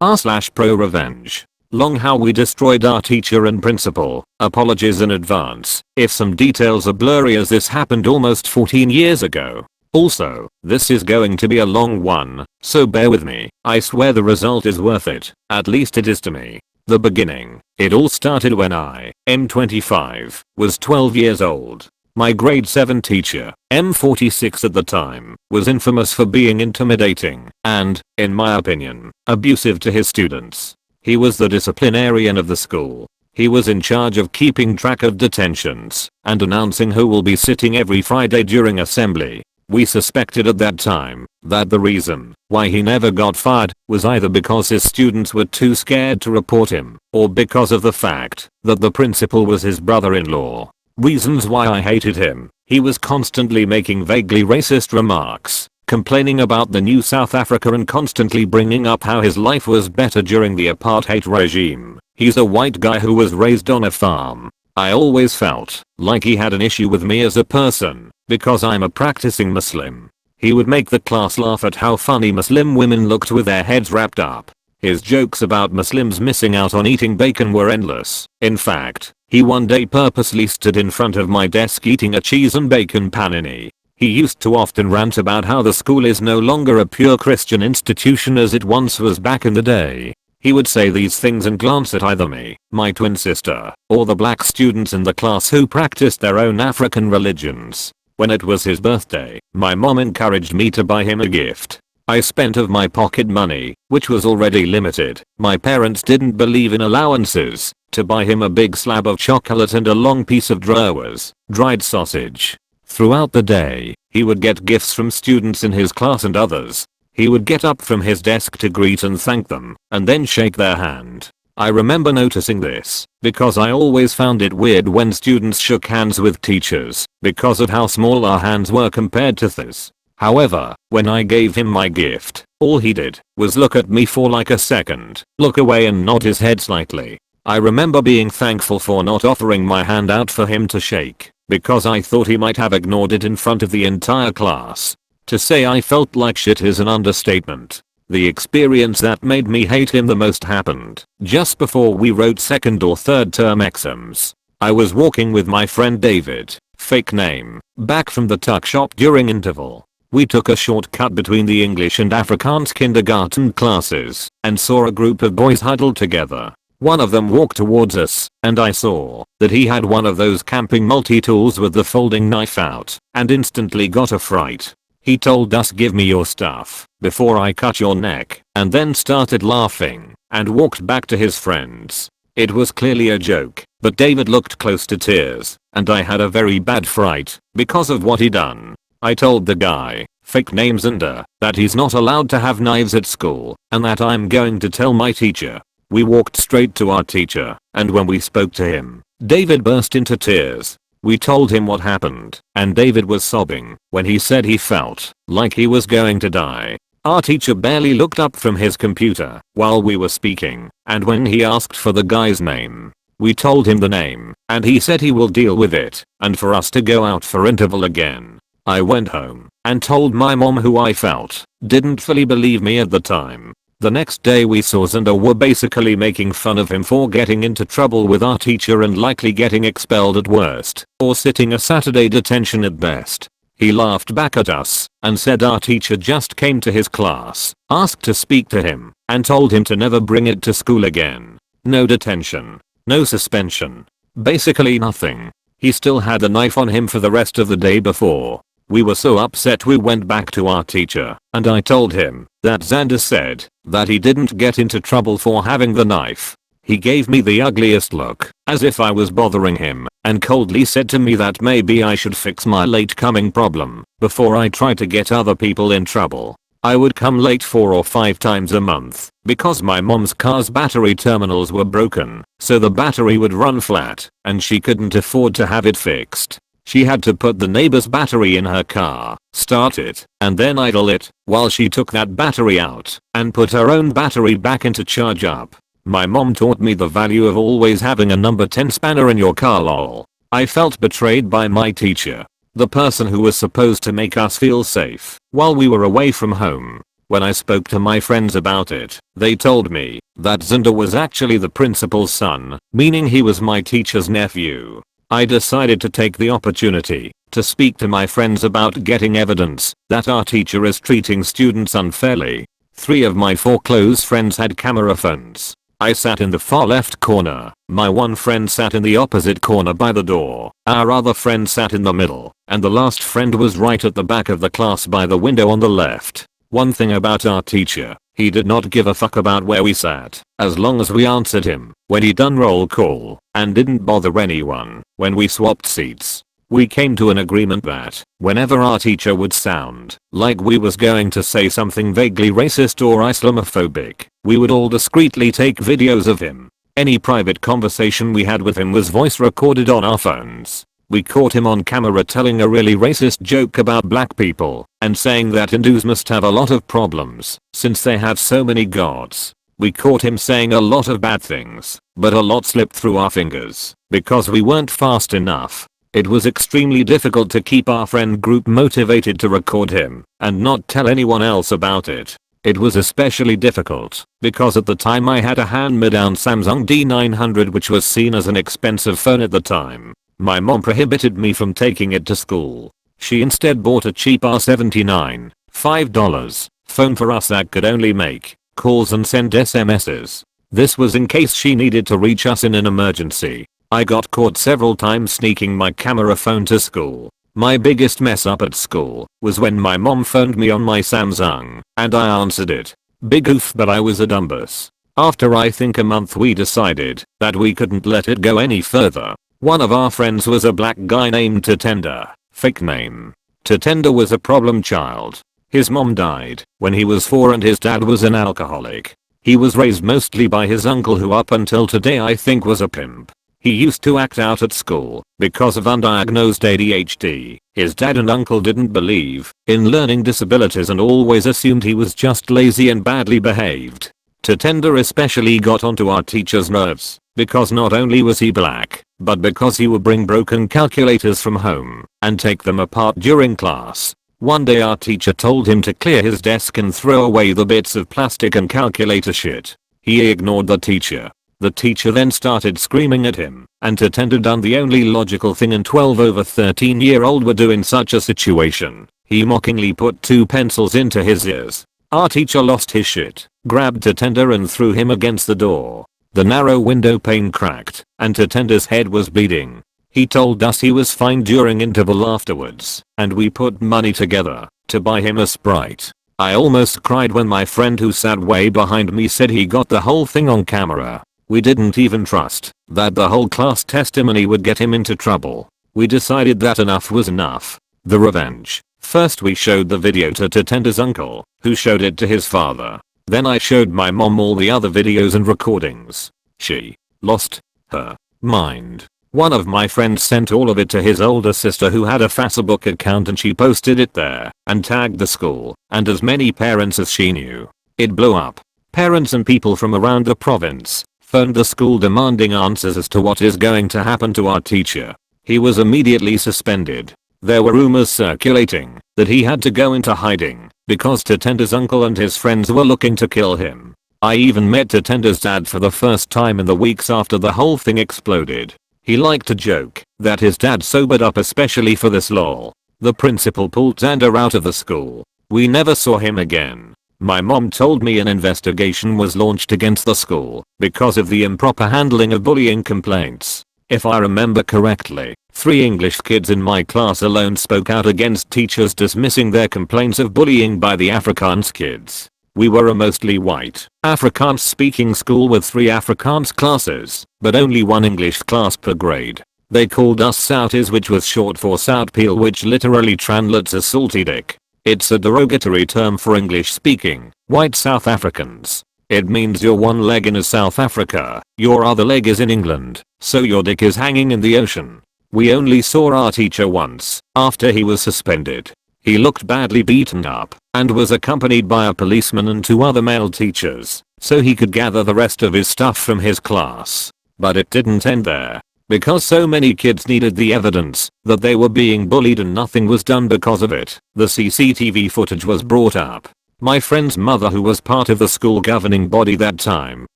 r/pro revenge. Long how we destroyed our teacher and principal. Apologies in advance if some details are blurry as this happened almost 14 years ago. Also, this is going to be a long one, so bear with me. I swear the result is worth it. At least it is to me. The beginning. It all started when I, M25, was 12 years old. My grade 7 teacher, M46 at the time, was infamous for being intimidating and, in my opinion, abusive to his students. He was the disciplinarian of the school. He was in charge of keeping track of detentions and announcing who will be sitting every Friday during assembly. We suspected at that time that the reason why he never got fired was either because his students were too scared to report him or because of the fact that the principal was his brother-in-law. Reasons why I hated him: he was constantly making vaguely racist remarks, complaining about the new South Africa and constantly bringing up how his life was better during the apartheid regime. He's a white guy who was raised on a farm. I always felt like he had an issue with me as a person because I'm a practicing Muslim. He would make the class laugh at how funny Muslim women looked with their heads wrapped up. His jokes about Muslims missing out on eating bacon were endless. In fact, he one day purposely stood in front of my desk eating a cheese and bacon panini. He used to often rant about how the school is no longer a pure Christian institution as it once was back in the day. He would say these things and glance at either me, my twin sister, or the black students in the class who practiced their own African religions. When it was his birthday, my mom encouraged me to buy him a gift. I spent of my pocket money, which was already limited. My parents didn't believe in allowances, to buy him a big slab of chocolate and a long piece of Drewers, dried sausage. Throughout the day, he would get gifts from students in his class and others. He would get up from his desk to greet and thank them, and then shake their hand. I remember noticing this, because I always found it weird when students shook hands with teachers, because of how small our hands were compared to theirs. However, when I gave him my gift, all he did was look at me for like a second, look away and nod his head slightly. I remember being thankful for not offering my hand out for him to shake, because I thought he might have ignored it in front of the entire class. To say I felt like shit is an understatement. The experience that made me hate him the most happened just before we wrote second or third term exams. I was walking with my friend David, fake name, back from the tuck shop during interval. We took a shortcut between the English and Afrikaans kindergarten classes and saw a group of boys huddled together. One of them walked towards us, and I saw that he had one of those camping multi-tools with the folding knife out, and instantly got a fright. He told us, "Give me your stuff before I cut your neck," and then started laughing and walked back to his friends. It was clearly a joke, but David looked close to tears, and I had a very bad fright because of what he done. I told the guy, fake name Zinder, that he's not allowed to have knives at school, and that I'm going to tell my teacher. We walked straight to our teacher, and when we spoke to him, David burst into tears. We told him what happened, and David was sobbing when he said he felt like he was going to die. Our teacher barely looked up from his computer while we were speaking, and when he asked for the guy's name, we told him the name, and he said he will deal with it, and for us to go out for interval again. I went home and told my mom, who I felt didn't fully believe me at the time. The next day we saw Zinder were basically making fun of him for getting into trouble with our teacher and likely getting expelled at worst, or sitting a Saturday detention at best. He laughed back at us and said our teacher just came to his class, asked to speak to him, and told him to never bring it to school again. No detention, no suspension, basically nothing. He still had a knife on him for the rest of the day before. We were so upset we went back to our teacher, and I told him that Xander said that he didn't get into trouble for having the knife. He gave me the ugliest look, as if I was bothering him, and coldly said to me that maybe I should fix my late coming problem before I try to get other people in trouble. I would come late 4 or 5 times a month because my mom's car's battery terminals were broken, so the battery would run flat, and she couldn't afford to have it fixed. She had to put the neighbor's battery in her car, start it, and then idle it while she took that battery out and put her own battery back into charge up. My mom taught me the value of always having a number 10 spanner in your car, lol. I felt betrayed by my teacher, the person who was supposed to make us feel safe while we were away from home. When I spoke to my friends about it, they told me that Zinder was actually the principal's son, meaning he was my teacher's nephew. I decided to take the opportunity to speak to my friends about getting evidence that our teacher is treating students unfairly. 3 of my 4 close friends had camera phones. I sat in the far left corner, my one friend sat in the opposite corner by the door, our other friend sat in the middle, and the last friend was right at the back of the class by the window on the left. One thing about our teacher, he did not give a fuck about where we sat, as long as we answered him when he done roll call, and didn't bother anyone when we swapped seats. We came to an agreement that whenever our teacher would sound like we was going to say something vaguely racist or Islamophobic, we would all discreetly take videos of him. Any private conversation we had with him was voice recorded on our phones. We caught him on camera telling a really racist joke about black people and saying that Hindus must have a lot of problems since they have so many gods. We caught him saying a lot of bad things, but a lot slipped through our fingers because we weren't fast enough. It was extremely difficult to keep our friend group motivated to record him and not tell anyone else about it. It was especially difficult because at the time I had a hand-me-down Samsung D900 which was seen as an expensive phone at the time. My mom prohibited me from taking it to school. She instead bought a cheap R79, $5 phone for us that could only make calls and send SMSs. This was in case she needed to reach us in an emergency. I got caught several times sneaking my camera phone to school. My biggest mess up at school was when my mom phoned me on my Samsung and I answered it. Big oof, but I was a dumbass. After I think a month we decided that we couldn't let it go any further. One of our friends was a black guy named Tatenda, fake name. Tatenda was a problem child. His mom died when he was 4 and his dad was an alcoholic. He was raised mostly by his uncle who up until today I think was a pimp. He used to act out at school because of undiagnosed ADHD. His dad and uncle didn't believe in learning disabilities and always assumed he was just lazy and badly behaved. Tatenda especially got onto our teacher's nerves because not only was he black, but because he would bring broken calculators from home and take them apart during class. One day our teacher told him to clear his desk and throw away the bits of plastic and calculator shit. He ignored the teacher. The teacher then started screaming at him, and Tatenda done the only logical thing an 12 over 13-year-old would do in such a situation. He mockingly put 2 pencils into his ears. Our teacher lost his shit, grabbed Tatenda and threw him against the door. The narrow window pane cracked, and Tatenda's head was bleeding. He told us he was fine during interval afterwards, and we put money together to buy him a Sprite. I almost cried when my friend who sat way behind me said he got the whole thing on camera. We didn't even trust that the whole class testimony would get him into trouble. We decided that enough was enough. The revenge. First we showed the video to Tatenda's uncle, who showed it to his father. Then I showed my mom all the other videos and recordings. She lost her mind. One of my friends sent all of it to his older sister who had a Facebook account and she posted it there and tagged the school and as many parents as she knew. It blew up. Parents and people from around the province phoned the school demanding answers as to what is going to happen to our teacher. He was immediately suspended. There were rumors circulating that he had to go into hiding because Tatenda's uncle and his friends were looking to kill him. I even met Tatenda's dad for the first time in the weeks after the whole thing exploded. He liked to joke that his dad sobered up especially for this lol. The principal pulled Xander out of the school. We never saw him again. My mom told me an investigation was launched against the school because of the improper handling of bullying complaints. If I remember correctly, 3 English kids in my class alone spoke out against teachers dismissing their complaints of bullying by the Afrikaans kids. We were a mostly white, Afrikaans speaking school with 3 Afrikaans classes, but only 1 English class per grade. They called us Souties, which was short for Soutpeel, which literally translates as salty dick. It's a derogatory term for English speaking white South Africans. It means your one leg in South Africa, your other leg is in England, so your dick is hanging in the ocean. We only saw our teacher once after he was suspended. He looked badly beaten up and was accompanied by a policeman and 2 other male teachers so he could gather the rest of his stuff from his class. But it didn't end there. Because so many kids needed the evidence that they were being bullied and nothing was done because of it, the CCTV footage was brought up. My friend's mother, who was part of the school governing body that time,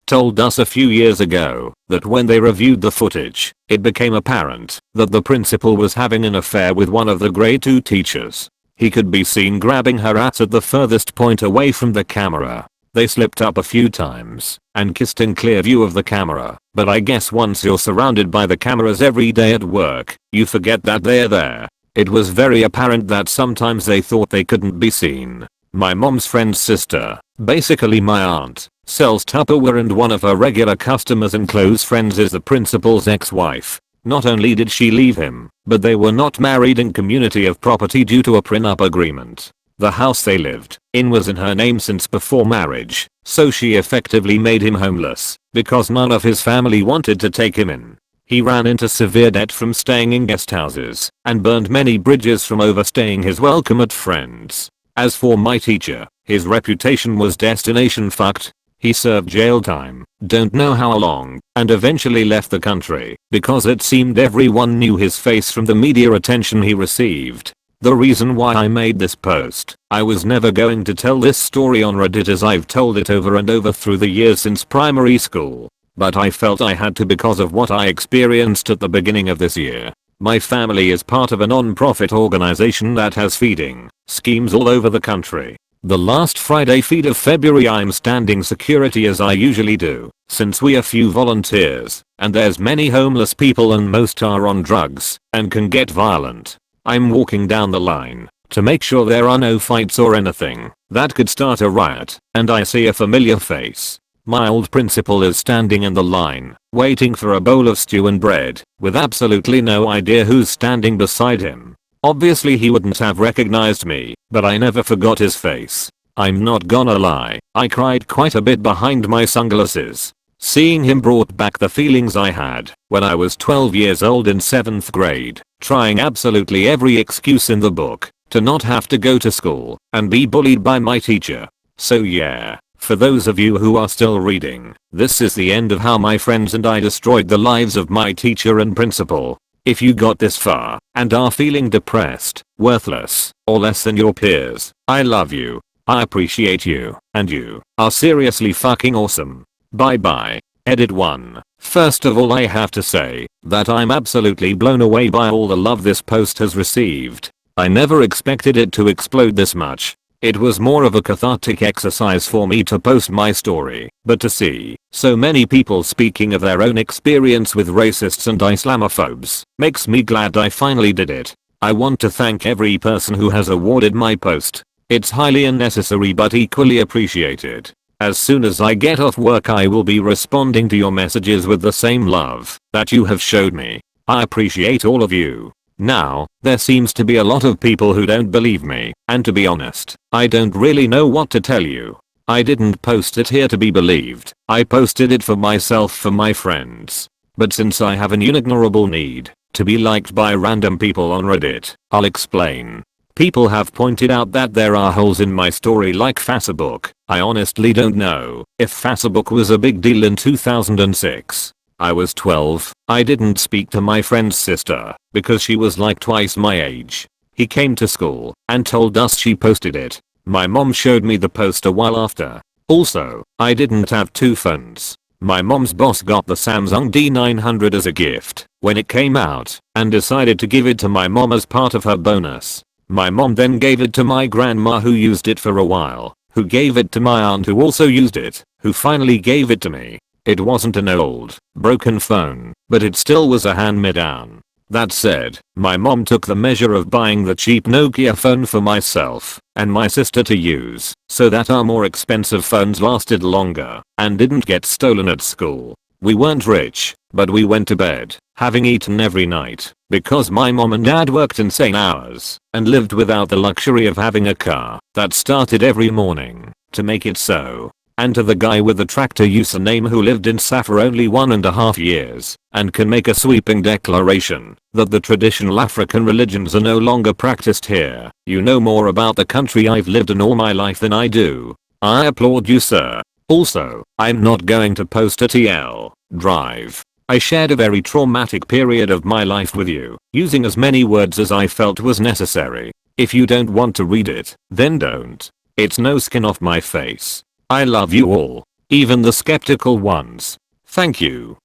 told us a few years ago that when they reviewed the footage, it became apparent that the principal was having an affair with one of the grade 2 teachers. He could be seen grabbing her ass at the furthest point away from the camera. They slipped up a few times and kissed in clear view of the camera, but I guess once you're surrounded by the cameras every day at work, you forget that they're there. It was very apparent that sometimes they thought they couldn't be seen. My mom's friend's sister, basically my aunt, sells Tupperware, and one of her regular customers and close friends is the principal's ex-wife. Not only did she leave him, but they were not married in community of property due to a prenup agreement. The house they lived in was in her name since before marriage, so she effectively made him homeless because none of his family wanted to take him in. He ran into severe debt from staying in guest houses and burned many bridges from overstaying his welcome at friends. As for my teacher, his reputation was destination fucked. He served jail time, don't know how long, and eventually left the country because it seemed everyone knew his face from the media attention he received. The reason why I made this post, I was never going to tell this story on Reddit as I've told it over and over through the years since primary school, but I felt I had to because of what I experienced at the beginning of this year. My family is part of a non-profit organization that has feeding schemes all over the country. The last Friday feed of February I'm standing security as I usually do, since we are few volunteers, and there's many homeless people and most are on drugs, and can get violent. I'm walking down the line to make sure there are no fights or anything that could start a riot, and I see a familiar face. My old principal is standing in the line, waiting for a bowl of stew and bread, with absolutely no idea who's standing beside him. Obviously he wouldn't have recognized me, but I never forgot his face. I'm not gonna lie, I cried quite a bit behind my sunglasses. Seeing him brought back the feelings I had when I was 12 years old in 7th grade, trying absolutely every excuse in the book to not have to go to school and be bullied by my teacher. So yeah, for those of you who are still reading, this is the end of how my friends and I destroyed the lives of my teacher and principal. If you got this far and are feeling depressed, worthless, or less than your peers, I love you. I appreciate you, and you are seriously fucking awesome. Bye bye. Edit 1. First of all, I have to say that I'm absolutely blown away by all the love this post has received. I never expected it to explode this much. It was more of a cathartic exercise for me to post my story, but to see so many people speaking of their own experience with racists and Islamophobes makes me glad I finally did it. I want to thank every person who has awarded my post. It's highly unnecessary but equally appreciated. As soon as I get off work I will be responding to your messages with the same love that you have showed me. I appreciate all of you. Now, there seems to be a lot of people who don't believe me, and to be honest, I don't really know what to tell you. I didn't post it here to be believed, I posted it for myself, for my friends. But since I have an unignorable need to be liked by random people on Reddit, I'll explain. People have pointed out that there are holes in my story like Facebook. I honestly don't know if Facebook was a big deal in 2006. I was 12, I didn't speak to my friend's sister because she was like twice my age. He came to school and told us she posted it. My mom showed me the post a while after. Also, I didn't have two phones. My mom's boss got the Samsung D900 as a gift when it came out and decided to give it to my mom as part of her bonus. My mom then gave it to my grandma who used it for a while, who gave it to my aunt who also used it, who finally gave it to me. It wasn't an old, broken phone, but it still was a hand-me-down. That said, my mom took the measure of buying the cheap Nokia phone for myself and my sister to use so that our more expensive phones lasted longer and didn't get stolen at school. We weren't rich, but we went to bed having eaten every night because my mom and dad worked insane hours and lived without the luxury of having a car that started every morning to make it so. And to the guy with the tractor username who lived in Safa only 1.5 years and can make a sweeping declaration that the traditional African religions are no longer practiced here, you know more about the country I've lived in all my life than I do. I applaud you, sir. Also, I'm not going to post a TL drive. I shared a very traumatic period of my life with you, using as many words as I felt was necessary. If you don't want to read it, then don't. It's no skin off my face. I love you all. Even the skeptical ones. Thank you.